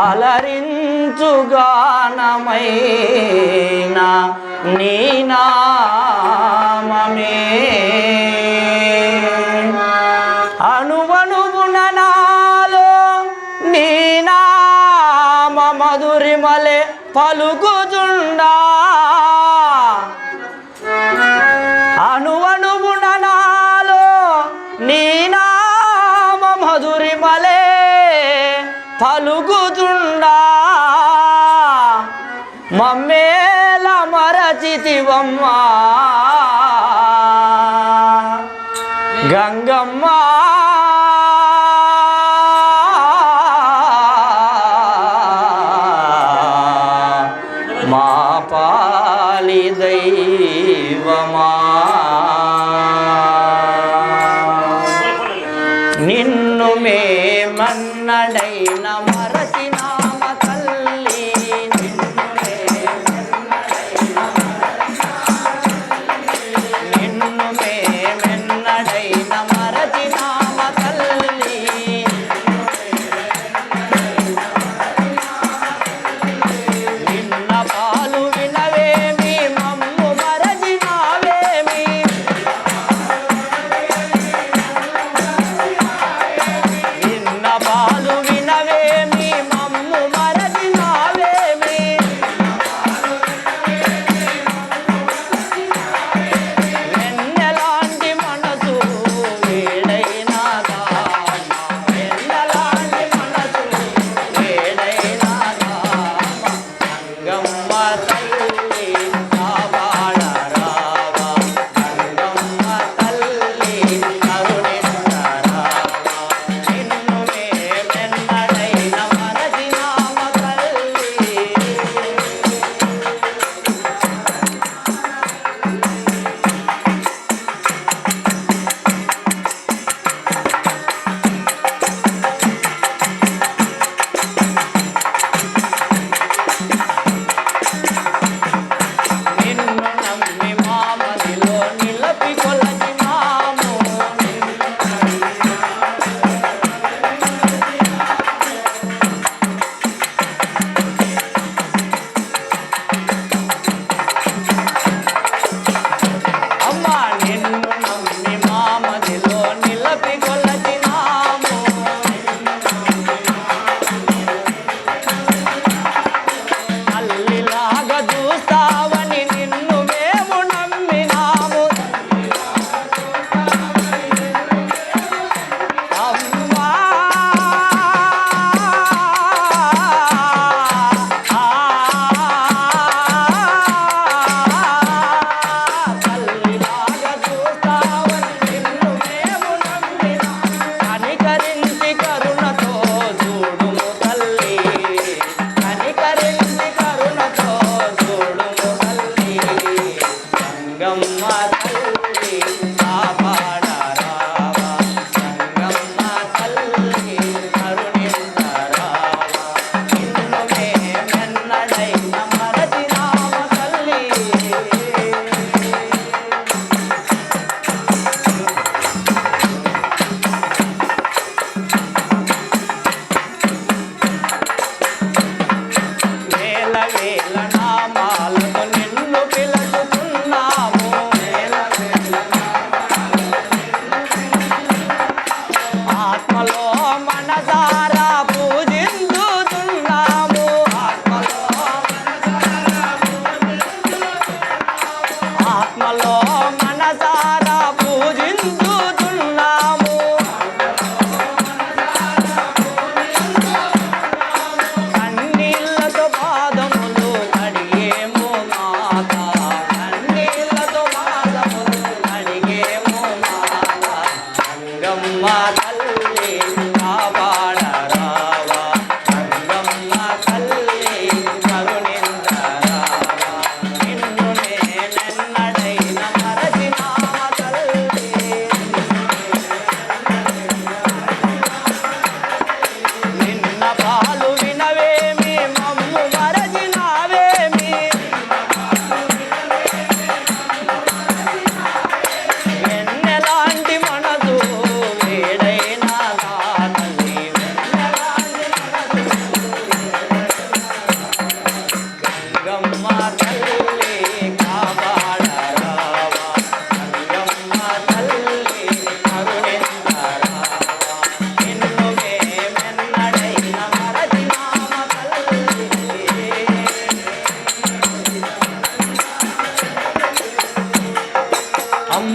అలరించుగానమైన నీ నామమే అణువణువున నాలో నీ నామ మధురిమలే పలుకుచుండా అణువణువున నాలో నీ నామ మధురిమలే పలుకుచుండా మమ్మేల మరచితివమ్మా గంగమ్మ మా పాలి దైవమా నిన్ను మేమన్నడైన మరచినామ తల్లి నిన్ను మేమెన్నడైన మరచినామ తల్లి నిన్న పాలు వినవేమి మమ్ము మరచినావేమి నిన్న పాలు వినవేమి మమ్ము మరచినావేమి వెన్నెలాంటి మనసు వేడైనా వెన్నెలాంటి మనసు వేడైనా గంగమ్మ తల్లి కాపాడరావా గంగమ్మ తల్లి కరుణించరావా నిన్ను మేమెన్నడైన మరచినామ తల్లి నిన్ను నమ్మి మామదిలో నిలపి కొలచినాము అమ్మా నిన్ను నమ్మి మామదిలో నిలపి కొలచినాము తల్లిలాగా చూస్తావని నిన్ను మేము నమ్మినాము అమ్మా తల్లిలాగా చూస్తావని నిన్ను మేము నమ్మినాము కనికరించి కరుణతో చూడుము తల్లి కనికరించి కరుణతో చూడుము తల్లి గంగమ్మ తల్లి కాపాడరావా గంగమ్మ తల్లి కరుణించరావా నిన్ను మేమెన్నడైన మరచినామ తల్లి వేల వేల నామాలతో నిన్ను పిలుచుతున్నాము వేల వేల ఆత్మలో మనసారా పూజించుతున్నాము ఆత్మలో మనసారా పూజించుతున్నాము కన్నీళ్ళతో పాదములు కడిగేము మాత కన్నీళ్ళతో పాదములు కడిగేము మాత గంగమ్మ తల్లి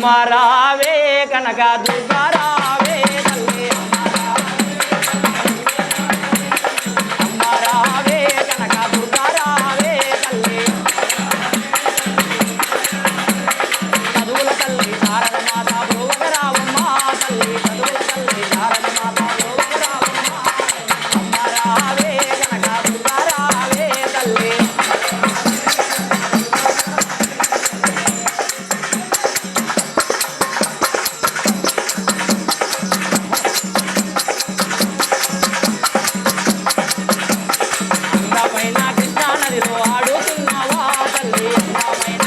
అమ్మ రావే కనక దుర్గా రావే తల్లి అమ్మ రావే కనక దుర్గా రావే తల్లి చదువుల తల్లి శారద మాత భువన రావమ్మ తల్లి చదువుల తల్లి శారద మాత భువన రావమ్మ అమ్మ రావే కనక దుర్గా రావే తల్లి అందమైన కృష్ణా నదిలో ఆడుతున్నావా తల్లి అందమైన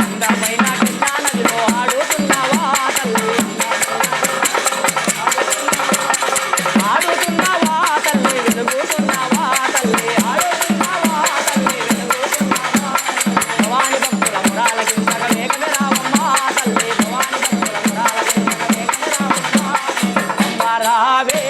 అందమైన కృష్ణా నదిలో ఆడుతున్నావా తల్లి ఆడుతున్నావా తల్లి వెలుగుతున్నావా తల్లి ఆడుతున్నావా తల్లి వెలుగుతున్నావా భవాని భక్తుల మురాలకించగ వేగమే రావమ్మా తల్లి భవాని భక్తుల మురాలకించగ వేగమే రావమ్మా అమ్మ రావే